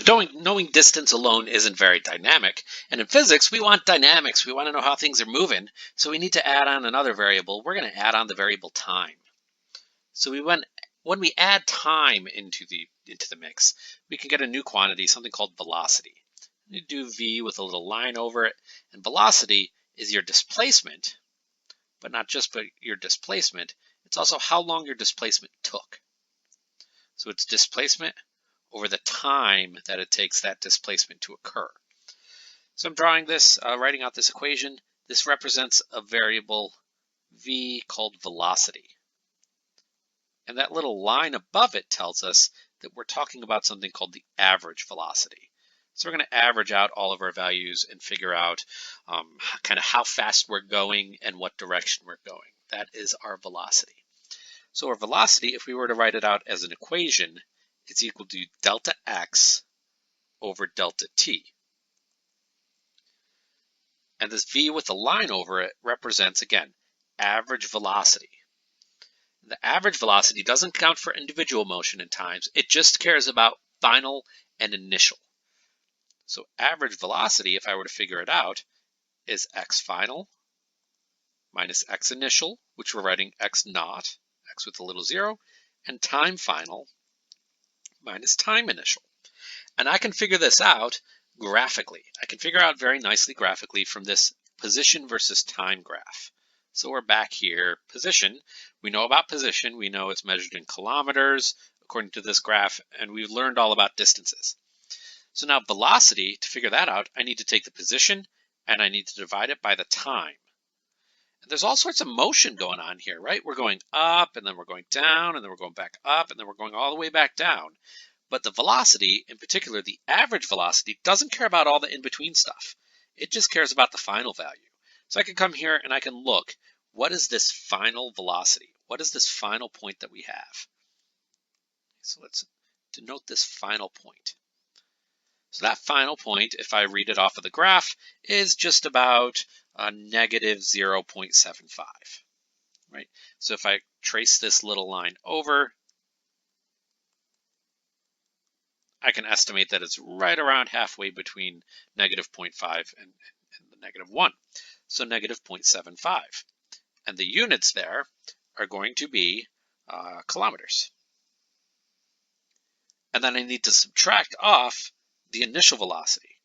Knowing distance alone isn't very dynamic, and in physics we want dynamics. We want to know how things are moving, so we need to add on another variable. We're going to add on the variable time. So when we add time into the mix, we can get a new quantity, something called velocity. You do v with a little line over it, and velocity is your displacement, but not just your displacement, it's also how long your displacement took. So it's displacement over the time that it takes that displacement to occur. So I'm drawing this, writing out this equation. This represents a variable v called velocity. And that little line above it tells us that we're talking about something called the average velocity. So we're going to average out all of our values and figure out kind of how fast we're going and what direction we're going. That is our velocity. So our velocity, if we were to write it out as an equation, is equal to delta x over delta t. And this v with a line over it represents, again, average velocity. The average velocity doesn't count for individual motion and times. It just cares about final and initial. So average velocity, if I were to figure it out, is x final minus x initial, which we're writing x naught, x with a little zero, and time final minus time initial. And I can figure this out graphically. I can figure out very nicely graphically from this position versus time graph. So we're back here, position. We know about position. We know it's measured in kilometers according to this graph, and we've learned all about distances. So now velocity, to figure that out, I need to take the position and I need to divide it by the time. And there's all sorts of motion going on here, right? We're going up and then we're going down and then we're going back up and then we're going all the way back down. But the velocity, in particular the average velocity, doesn't care about all the in-between stuff. It just cares about the final value. So I can come here and I can look, what is this final velocity? What is this final point that we have? So let's denote this final point. So that final point, if I read it off of the graph, is just about negative 0.75, right? So if I trace this little line over, I can estimate that it's right around halfway between negative 0.5 and the negative 1. So negative 0.75. And the units there are going to be kilometers. And then I need to subtract off the initial velocity,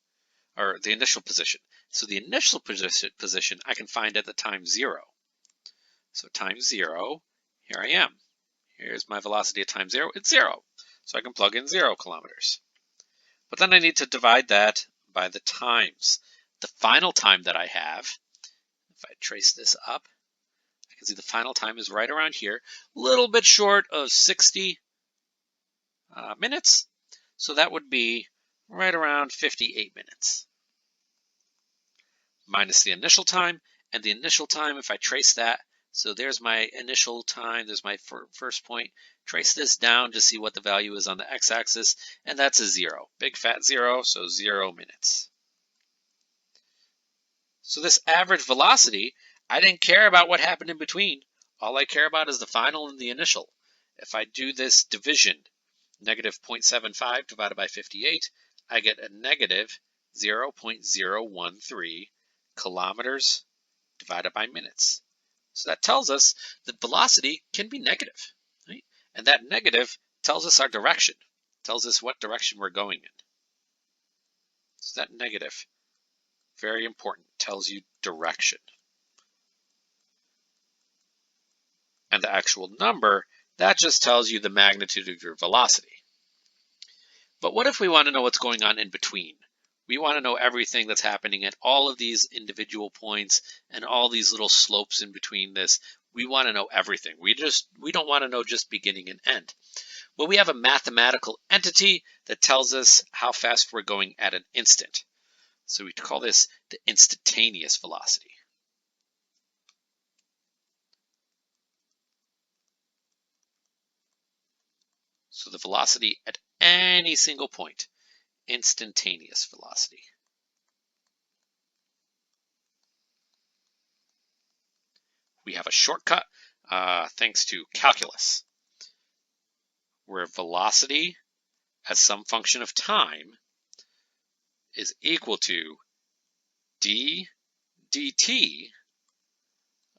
or the initial position. So the initial position I can find at the time 0. So time 0, here I am. Here's my velocity at time 0, it's 0. So I can plug in 0 kilometers. But then I need to divide that by the times. The final time that I have, if I trace this up, I can see the final time is right around here, a little bit short of 60 minutes. So that would be right around 58 minutes. Minus the initial time, and the initial time, if I trace that, so there's my initial time, there's my first point. Trace this down to see what the value is on the x-axis, and that's a 0. Big fat 0, so 0 minutes. So this average velocity, I didn't care about what happened in between. All I care about is the final and the initial. If I do this division, negative 0.75 divided by 58, I get a negative 0.013 kilometers divided by minutes. So that tells us that velocity can be negative, right? And that negative tells us our direction, tells us what direction we're going in. So that negative, very important, tells you direction. And the actual number, that just tells you the magnitude of your velocity. But what if we want to know what's going on in between? We want to know everything that's happening at all of these individual points and all these little slopes in between this. We want to know everything. We don't want to know just beginning and end. Well, we have a mathematical entity that tells us how fast we're going at an instant. So we call this the instantaneous velocity. So the velocity at any single point, instantaneous velocity. We have a shortcut thanks to calculus, where velocity as some function of time is equal to d dt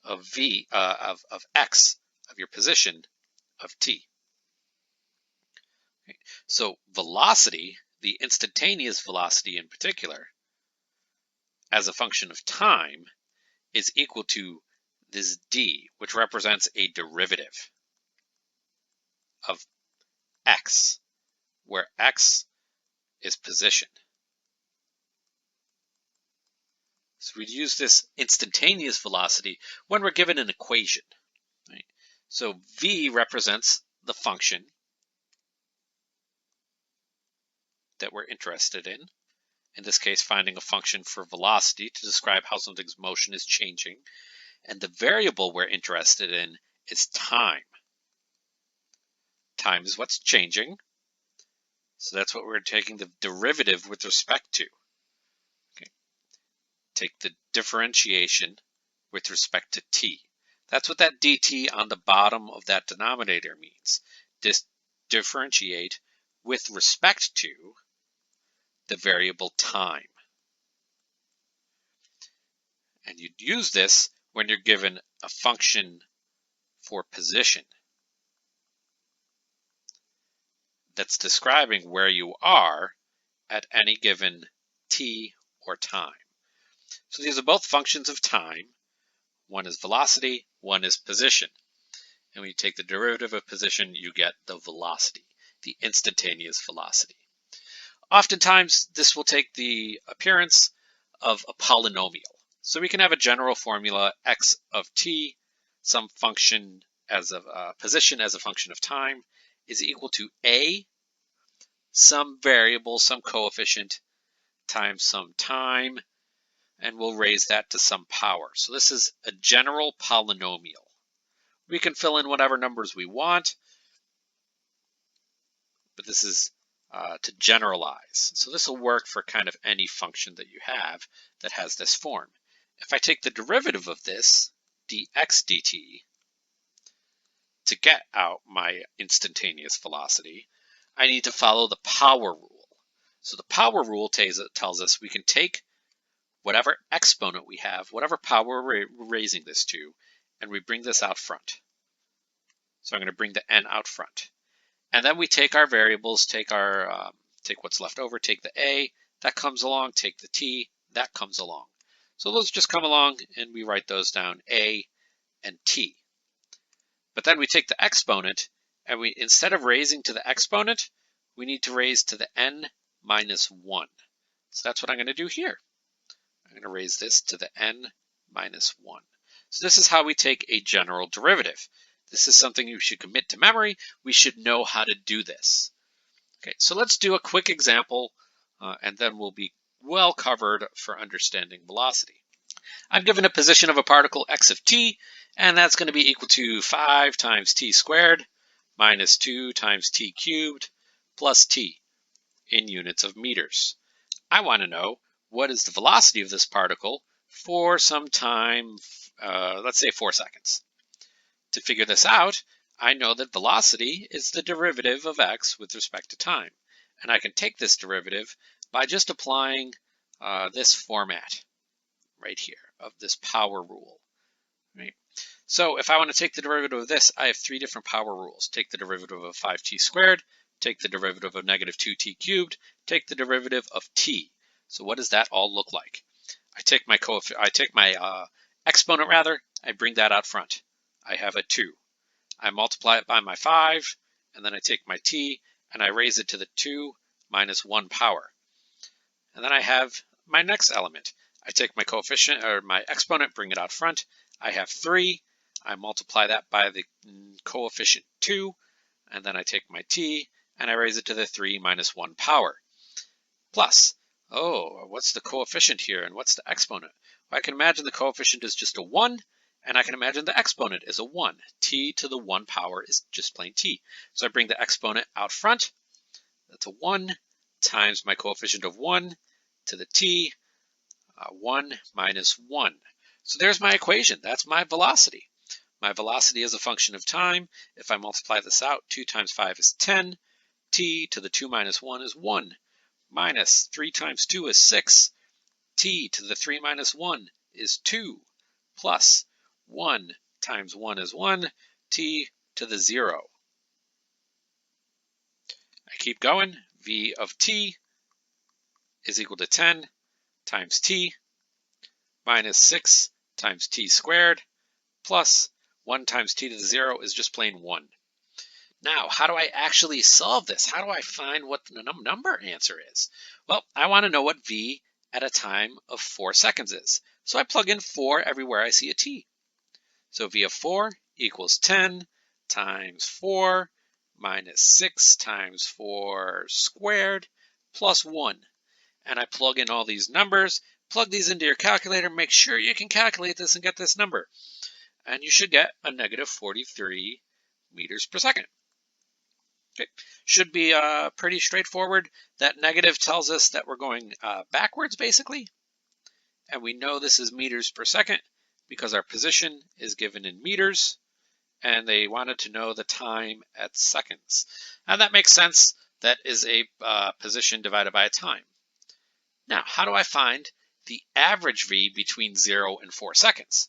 of v of x, of your position of t. Okay. So velocity, the instantaneous velocity in particular, as a function of time, is equal to this d, which represents a derivative of x, where x is position. So we'd use this instantaneous velocity when we're given an equation. Right? So v represents the function that we're interested in. In this case, finding a function for velocity to describe how something's motion is changing. And the variable we're interested in is time. Time is what's changing. So that's what we're taking the derivative with respect to. Okay. Take the differentiation with respect to t. That's what that dt on the bottom of that denominator means. Differentiate with respect to the variable time. And you'd use this when you're given a function for position that's describing where you are at any given t or time. So these are both functions of time. One is velocity, one is position. And when you take the derivative of position, you get the velocity, the instantaneous velocity. Oftentimes, this will take the appearance of a polynomial. So we can have a general formula, x of t, some function as a position as a function of time, is equal to a, some variable, some coefficient, times some time, and we'll raise that to some power. So this is a general polynomial. We can fill in whatever numbers we want, but this is to generalize. So this will work for kind of any function that you have that has this form. If I take the derivative of this, dx dt, to get out my instantaneous velocity, I need to follow the power rule. So the power rule tells us we can take whatever exponent we have, whatever power we're raising this to, and we bring this out front. So I'm going to bring the n out front. And then we take our variables, take what's left over, take the a, that comes along, take the t, that comes along. So those just come along and we write those down, a and t. But then we take the exponent and we, instead of raising to the exponent, we need to raise to the n minus 1. So that's what I'm going to do here. I'm going to raise this to the n minus 1. So this is how we take a general derivative. This is something you should commit to memory. We should know how to do this. Okay, so let's do a quick example, and then we'll be well covered for understanding velocity. I'm given a position of a particle x of t, and that's going to be equal to 5 times t squared minus 2 times t cubed plus t in units of meters. I want to know what is the velocity of this particle for some time, let's say 4 seconds. To figure this out, I know that velocity is the derivative of x with respect to time. And I can take this derivative by just applying this format right here of this power rule. Right? So if I want to take the derivative of this, I have 3 different power rules. Take the derivative of 5t squared, take the derivative of negative 2t cubed, take the derivative of t. So what does that all look like? I take my exponent rather, I bring that out front. I have a 2. I multiply it by my 5, and then I take my t, and I raise it to the 2 minus 1 power. And then I have my next element. I take my coefficient, or my exponent, bring it out front. I have 3. I multiply that by the coefficient 2, and then I take my t, and I raise it to the 3 minus 1 power. Plus, what's the coefficient here, and what's the exponent? Well, I can imagine the coefficient is just a 1, and I can imagine the exponent is a 1. T to the 1 power is just plain t. So I bring the exponent out front. That's a 1 times my coefficient of 1 to the t, 1 minus 1. So there's my equation. That's my velocity. My velocity is a function of time. If I multiply this out, 2 times 5 is 10. t to the 2 minus 1 is 1, minus 3 times 2 is 6, t to the 3 minus 1 is 2, plus 1 times 1 is 1, t to the 0. I keep going. V of t is equal to 10 times t minus 6 times t squared plus 1 times t to the 0 is just plain 1. Now, how do I actually solve this? How do I find what the number answer is? Well, I want to know what v at a time of 4 seconds is. So I plug in 4 everywhere I see a t. So v of 4 equals 10 times 4 minus 6 times 4 squared plus 1. And I plug in all these numbers, plug these into your calculator, make sure you can calculate this and get this number. And you should get a negative 43 meters per second. Okay. Should be pretty straightforward. That negative tells us that we're going backwards, basically. And we know this is meters per second because our position is given in meters. And they wanted to know the time at seconds. And that makes sense. That is a position divided by a time. Now, how do I find the average v between 0 and 4 seconds?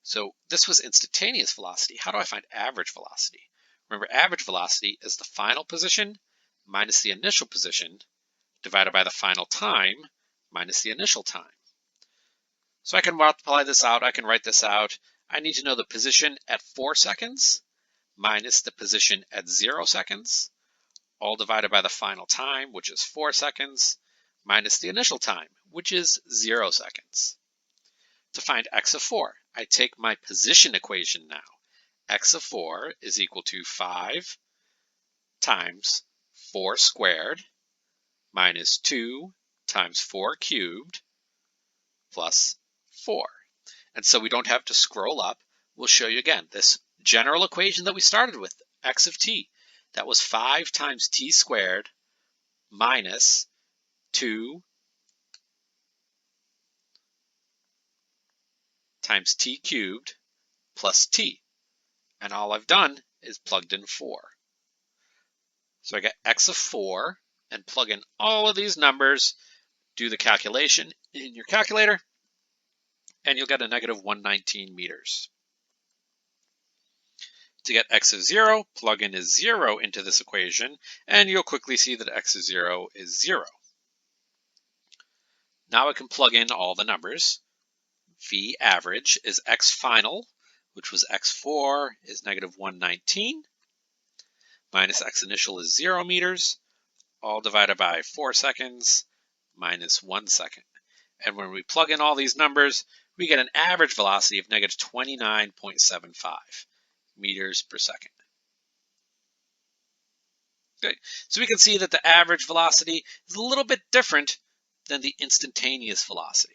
So this was instantaneous velocity. How do I find average velocity? Remember, average velocity is the final position minus the initial position divided by the final time minus the initial time. So I can multiply this out. I can write this out. I need to know the position at 4 seconds minus the position at 0 seconds, all divided by the final time, which is 4 seconds, minus the initial time, which is 0 seconds. To find x of 4, I take my position equation now. X of 4 is equal to 5 times 4 squared minus 2 times 4 cubed plus 4. And so we don't have to scroll up. We'll show you again this general equation that we started with, x of t. That was 5 times t squared minus 2 times t cubed plus t. And all I've done is plugged in 4. So I get x of 4 and plug in all of these numbers, do the calculation in your calculator, and you'll get a negative 119 meters. To get x of 0, plug in a 0 into this equation, and you'll quickly see that x of 0 is 0. Now I can plug in all the numbers. V average is x final, which was x4 is negative 119, minus x initial is 0 meters, all divided by 4 seconds minus 1 second. And when we plug in all these numbers, we get an average velocity of negative 29.75 meters per second. Okay, so we can see that the average velocity is a little bit different than the instantaneous velocity.